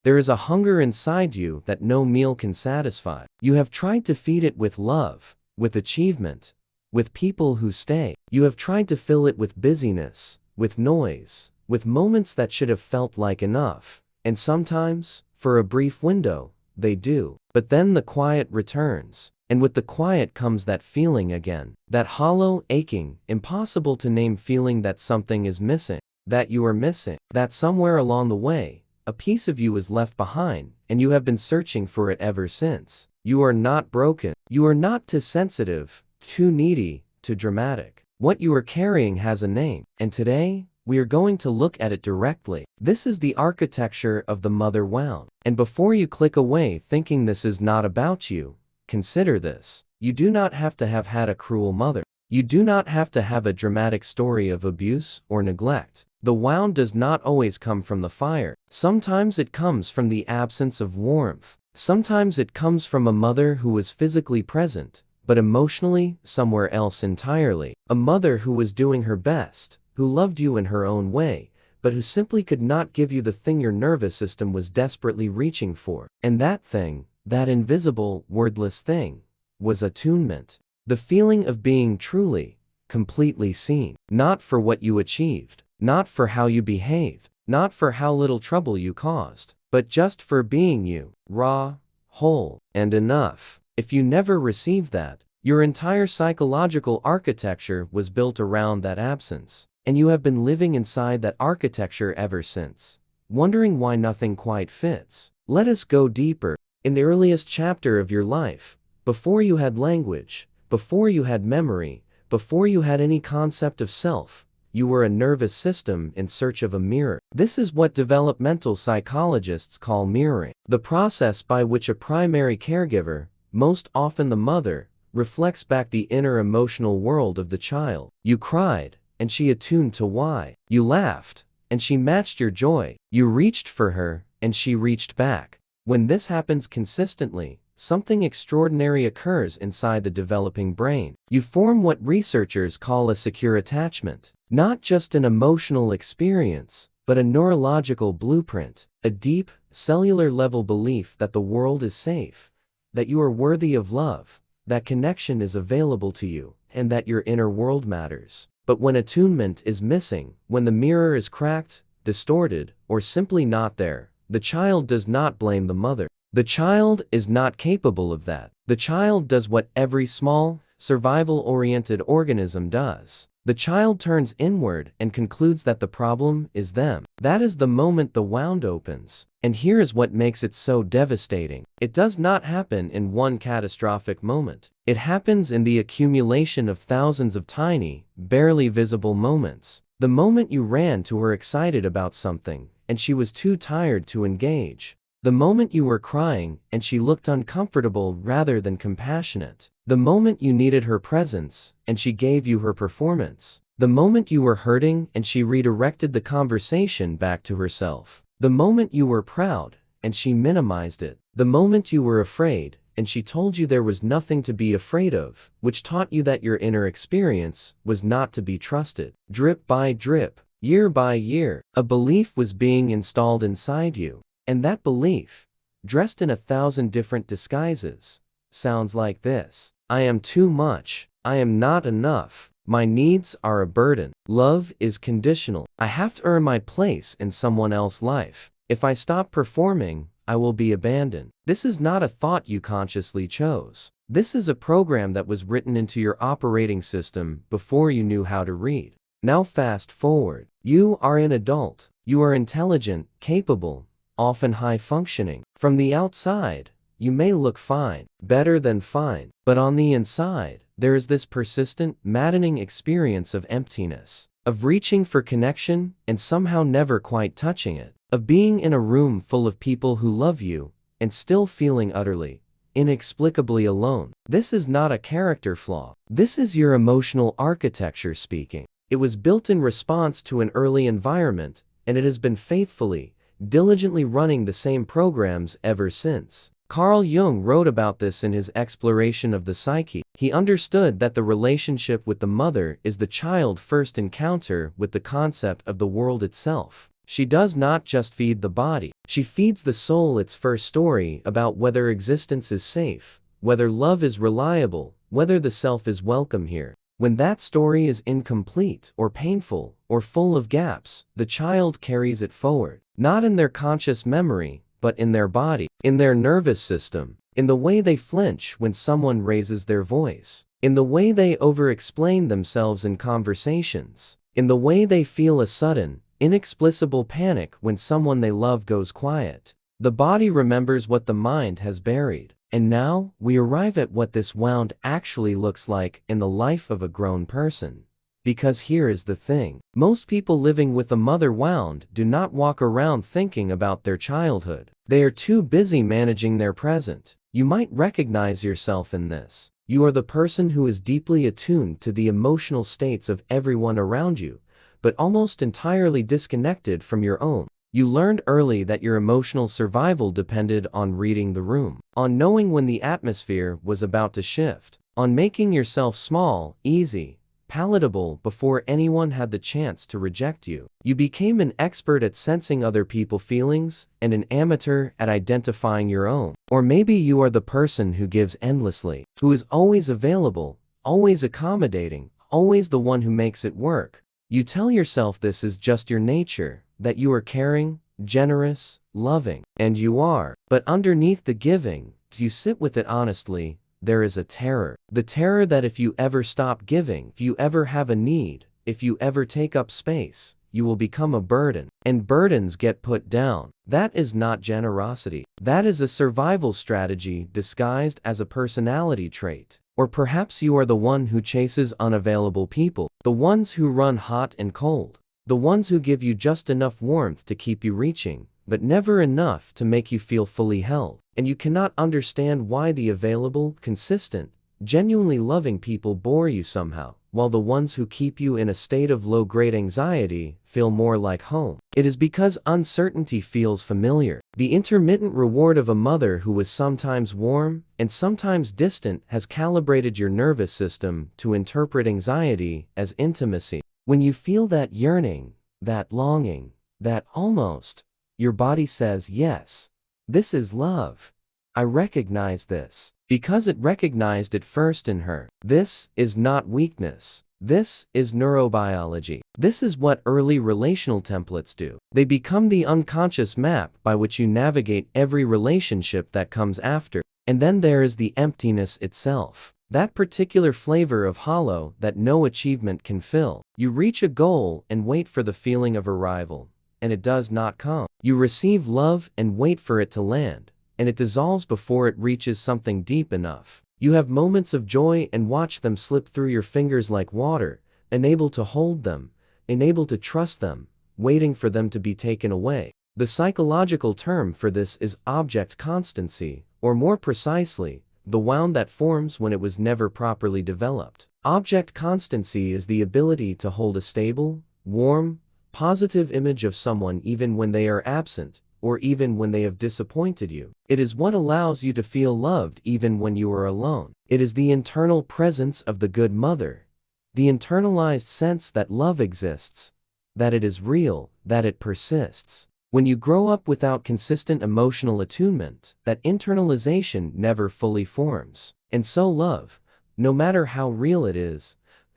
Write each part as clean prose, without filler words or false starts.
There is a hunger inside you that no meal can satisfy. You have tried to feed it with love, with achievement, with people who stay. You have tried to fill it with busyness, with noise, with moments that should have felt like enough. And sometimes, for a brief window, they do. But then the quiet returns. And with the quiet comes that feeling again. That hollow, aching, impossible to name feeling that something is missing. That you are missing. That somewhere along the way, a piece of you is left behind, and you have been searching for it ever since. You are not broken. You are not too sensitive, too needy, too dramatic. What you are carrying has a name, and today, we are going to look at it directly. This is the architecture of the mother wound. And before you click away thinking this is not about you, consider this. You do not have to have had a cruel mother. You do not have to have a dramatic story of abuse or neglect. The wound does not always come from the fire. Sometimes it comes from the absence of warmth. Sometimes it comes from a mother who was physically present, but emotionally somewhere else entirely. A mother who was doing her best, who loved you in her own way, but who simply could not give you the thing your nervous system was desperately reaching for. And that thing, that invisible, wordless thing, was attunement. The feeling of being truly, completely seen. Not for what you achieved, not for how you behaved, not for how little trouble you caused, but just for being you, raw, whole, and enough. If you never received that, your entire psychological architecture was built around that absence, and you have been living inside that architecture ever since, wondering why nothing quite fits. Let us go deeper. In the earliest chapter of your life, before you had language, before you had memory, before you had any concept of self, you were a nervous system in search of a mirror. This is what developmental psychologists call mirroring, the process by which a primary caregiver, most often the mother, reflects back the inner emotional world of the child. You cried, and she attuned to why. You laughed, and she matched your joy. You reached for her, and she reached back. When this happens consistently, something extraordinary occurs inside the developing brain. You form what researchers call a secure attachment. Not just an emotional experience, but a neurological blueprint, a deep, cellular-level belief that the world is safe, that you are worthy of love, that connection is available to you, and that your inner world matters. But when attunement is missing, when the mirror is cracked, distorted, or simply not there, the child does not blame the mother. The child is not capable of that. The child does what every small, survival-oriented organism does. The child turns inward and concludes that the problem is them. That is the moment the wound opens. And here is what makes it so devastating. It does not happen in one catastrophic moment. It happens in the accumulation of thousands of tiny, barely visible moments. The moment you ran to her excited about something, and she was too tired to engage. The moment you were crying, and she looked uncomfortable rather than compassionate. The moment you needed her presence, and she gave you her performance. The moment you were hurting, and she redirected the conversation back to herself. The moment you were proud, and she minimized it. The moment you were afraid, and she told you there was nothing to be afraid of, which taught you that your inner experience was not to be trusted. Drip by drip, year by year, a belief was being installed inside you. And that belief, dressed in 1,000 different disguises, sounds like this. I am too much. I am not enough. My needs are a burden. Love is conditional. I have to earn my place in someone else's life. If I stop performing, I will be abandoned. This is not a thought you consciously chose. This is a program that was written into your operating system before you knew how to read. Now fast forward. You are an adult. You are intelligent, capable, often high-functioning. From the outside, you may look fine, better than fine, but on the inside, there is this persistent, maddening experience of emptiness, of reaching for connection and somehow never quite touching it, of being in a room full of people who love you and still feeling utterly, inexplicably alone. This is not a character flaw. This is your emotional architecture speaking. It was built in response to an early environment, and it has been faithfully, diligently running the same programs ever since. Carl Jung wrote about this in his exploration of the psyche. He understood that the relationship with the mother is the child's first encounter with the concept of the world itself. She does not just feed the body. She feeds the soul its first story about whether existence is safe, whether love is reliable, whether the self is welcome here. When that story is incomplete or painful or full of gaps, the child carries it forward, not in their conscious memory, but in their body, in their nervous system, in the way they flinch when someone raises their voice, in the way they over-explain themselves in conversations, in the way they feel a sudden, inexplicable panic when someone they love goes quiet. The body remembers what the mind has buried. And now, we arrive at what this wound actually looks like in the life of a grown person. Because here is the thing. Most people living with a mother wound do not walk around thinking about their childhood. They are too busy managing their present. You might recognize yourself in this. You are the person who is deeply attuned to the emotional states of everyone around you, but almost entirely disconnected from your own. You learned early that your emotional survival depended on reading the room, on knowing when the atmosphere was about to shift, on making yourself small, easy, palatable before anyone had the chance to reject you. You became an expert at sensing other people's feelings and an amateur at identifying your own. Or maybe you are the person who gives endlessly, who is always available, always accommodating, always the one who makes it work. You tell yourself this is just your nature, that you are caring, generous, loving, and you are. But underneath the giving, as you sit with it honestly, there is a terror. The terror that if you ever stop giving, if you ever have a need, if you ever take up space, you will become a burden. And burdens get put down. That is not generosity. That is a survival strategy disguised as a personality trait. Or perhaps you are the one who chases unavailable people, the ones who run hot and cold. The ones who give you just enough warmth to keep you reaching, but never enough to make you feel fully held. And you cannot understand why the available, consistent, genuinely loving people bore you somehow, while the ones who keep you in a state of low-grade anxiety feel more like home. It is because uncertainty feels familiar. The intermittent reward of a mother who was sometimes warm and sometimes distant has calibrated your nervous system to interpret anxiety as intimacy. When you feel that yearning, that longing, that almost, your body says, yes, this is love. I recognize this. Because it recognized it first in her. This is not weakness. This is neurobiology. This is what early relational templates do. They become the unconscious map by which you navigate every relationship that comes after. And then there is the emptiness itself. That particular flavor of hollow that no achievement can fill. You reach a goal and wait for the feeling of arrival, and it does not come. You receive love and wait for it to land, and it dissolves before it reaches something deep enough. You have moments of joy and watch them slip through your fingers like water, unable to hold them, unable to trust them, waiting for them to be taken away. The psychological term for this is object constancy, or more precisely, the wound that forms when it was never properly developed. Object constancy is the ability to hold a stable, warm, positive image of someone even when they are absent, or even when they have disappointed you. It is what allows you to feel loved even when you are alone. It is the internal presence of the good mother, the internalized sense that love exists, that it is real, that it persists. When you grow up without consistent emotional attunement, that internalization never fully forms. And so love, no matter how real it is,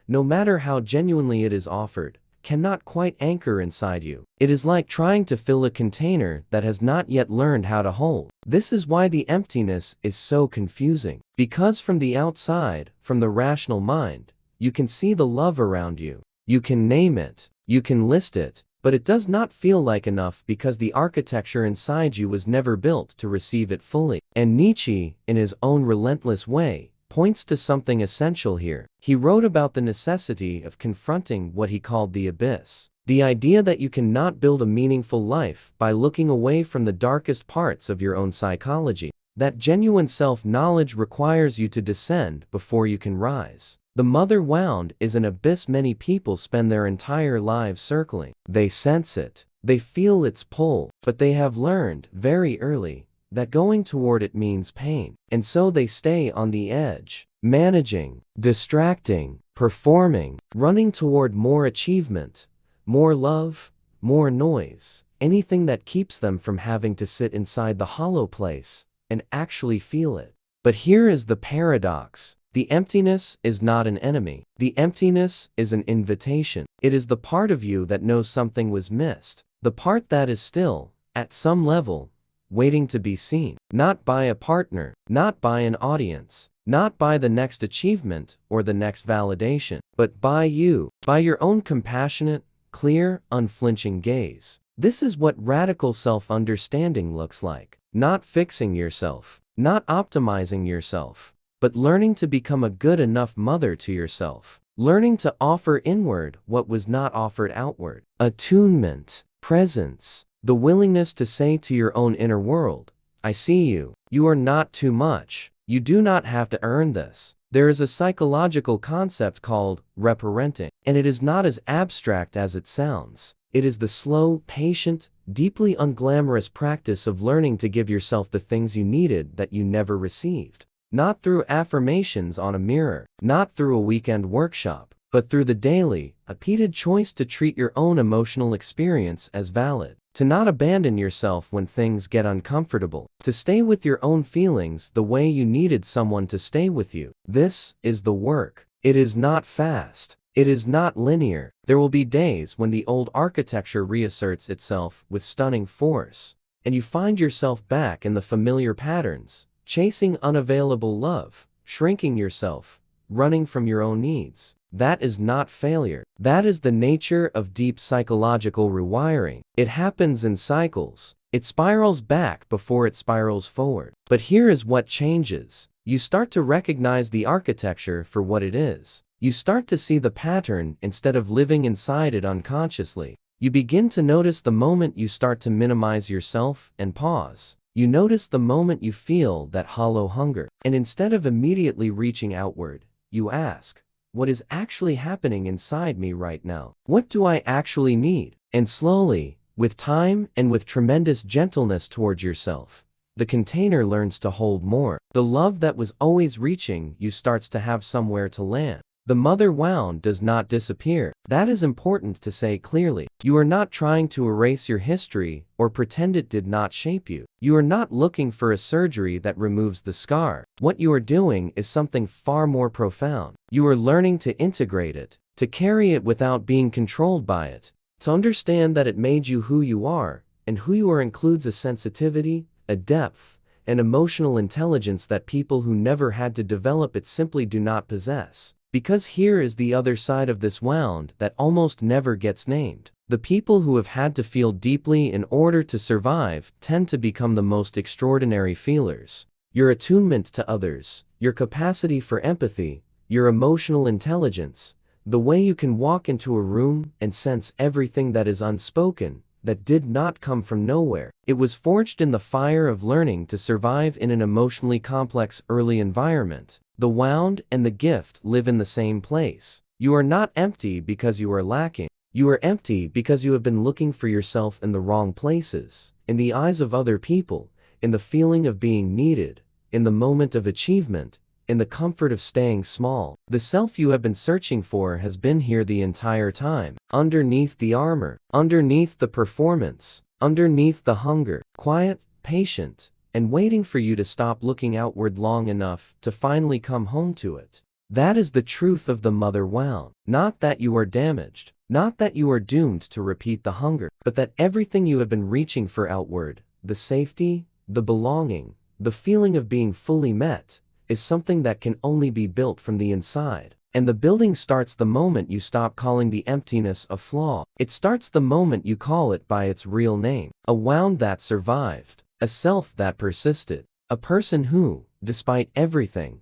no matter how genuinely it is offered, cannot quite anchor inside you. It is like trying to fill a container that has not yet learned how to hold. This is why the emptiness is so confusing. Because from the outside, from the rational mind, you can see the love around you. You can name it. You can list it. But it does not feel like enough because the architecture inside you was never built to receive it fully. And Nietzsche, in his own relentless way, points to something essential here. He wrote about the necessity of confronting what he called the abyss. The idea that you cannot build a meaningful life by looking away from the darkest parts of your own psychology. That genuine self-knowledge requires you to descend before you can rise. The mother wound is an abyss many people spend their entire lives circling. They sense it. They feel its pull. But they have learned, very early, that going toward it means pain. And so they stay on the edge, managing, distracting, performing, running toward more achievement, more love, more noise, anything that keeps them from having to sit inside the hollow place and actually feel it. But here is the paradox. The emptiness is not an enemy. The emptiness is an invitation. It is the part of you that knows something was missed. The part that is still, at some level, waiting to be seen. Not by a partner, not by an audience, not by the next achievement or the next validation, but by you, by your own compassionate, clear, unflinching gaze. This is what radical self-understanding looks like. Not fixing yourself, not optimizing yourself, but learning to become a good enough mother to yourself. Learning to offer inward what was not offered outward. Attunement, presence, the willingness to say to your own inner world, I see you. You are not too much. You do not have to earn this. There is a psychological concept called reparenting, and it is not as abstract as it sounds. It is the slow, patient, deeply unglamorous practice of learning to give yourself the things you needed that you never received. Not through affirmations on a mirror, not through a weekend workshop, but through the daily, repeated choice to treat your own emotional experience as valid. To not abandon yourself when things get uncomfortable. To stay with your own feelings the way you needed someone to stay with you. This is the work. It is not fast. It is not linear. There will be days when the old architecture reasserts itself with stunning force, and you find yourself back in the familiar patterns, chasing unavailable love, shrinking yourself, running from your own needs. That is not failure. That is the nature of deep psychological rewiring. It happens in cycles. It spirals back before it spirals forward. But here is what changes. You start to recognize the architecture for what it is. You start to see the pattern instead of living inside it unconsciously. You begin to notice the moment you start to minimize yourself and pause. You notice the moment you feel that hollow hunger. And instead of immediately reaching outward, you ask, what is actually happening inside me right now? What do I actually need? And slowly, with time and with tremendous gentleness towards yourself, the container learns to hold more. The love that was always reaching you starts to have somewhere to land. The mother wound does not disappear. That is important to say clearly. You are not trying to erase your history or pretend it did not shape you. You are not looking for a surgery that removes the scar. What you are doing is something far more profound. You are learning to integrate it, to carry it without being controlled by it, to understand that it made you who you are, and who you are includes a sensitivity, a depth, an emotional intelligence that people who never had to develop it simply do not possess. Because here is the other side of this wound that almost never gets named. The people who have had to feel deeply in order to survive tend to become the most extraordinary feelers. Your attunement to others, your capacity for empathy, your emotional intelligence, the way you can walk into a room and sense everything that is unspoken, that did not come from nowhere. It was forged in the fire of learning to survive in an emotionally complex early environment. The wound and the gift live in the same place. You are not empty because you are lacking. You are empty because you have been looking for yourself in the wrong places, in the eyes of other people, in the feeling of being needed, in the moment of achievement, in the comfort of staying small. The self you have been searching for has been here the entire time, underneath the armor, underneath the performance, underneath the hunger, quiet, patient, and waiting for you to stop looking outward long enough to finally come home to it. That is the truth of the mother wound. Not that you are damaged, not that you are doomed to repeat the hunger, but that everything you have been reaching for outward, the safety, the belonging, the feeling of being fully met, is something that can only be built from the inside. And the building starts the moment you stop calling the emptiness a flaw. It starts the moment you call it by its real name. A wound that survived. A self that persisted. A person who, despite everything,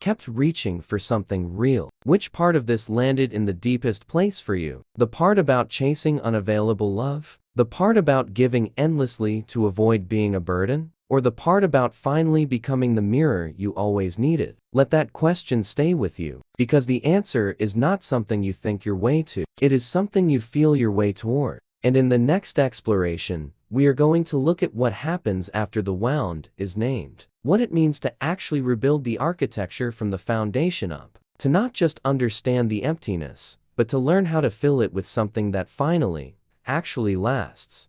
kept reaching for something real. Which part of this landed in the deepest place for you? The part about chasing unavailable love? The part about giving endlessly to avoid being a burden? Or the part about finally becoming the mirror you always needed? Let that question stay with you, because the answer is not something you think your way to. It is something you feel your way toward. And in the next exploration, we are going to look at what happens after the wound is named. What it means to actually rebuild the architecture from the foundation up. To not just understand the emptiness, but to learn how to fill it with something that finally, actually lasts.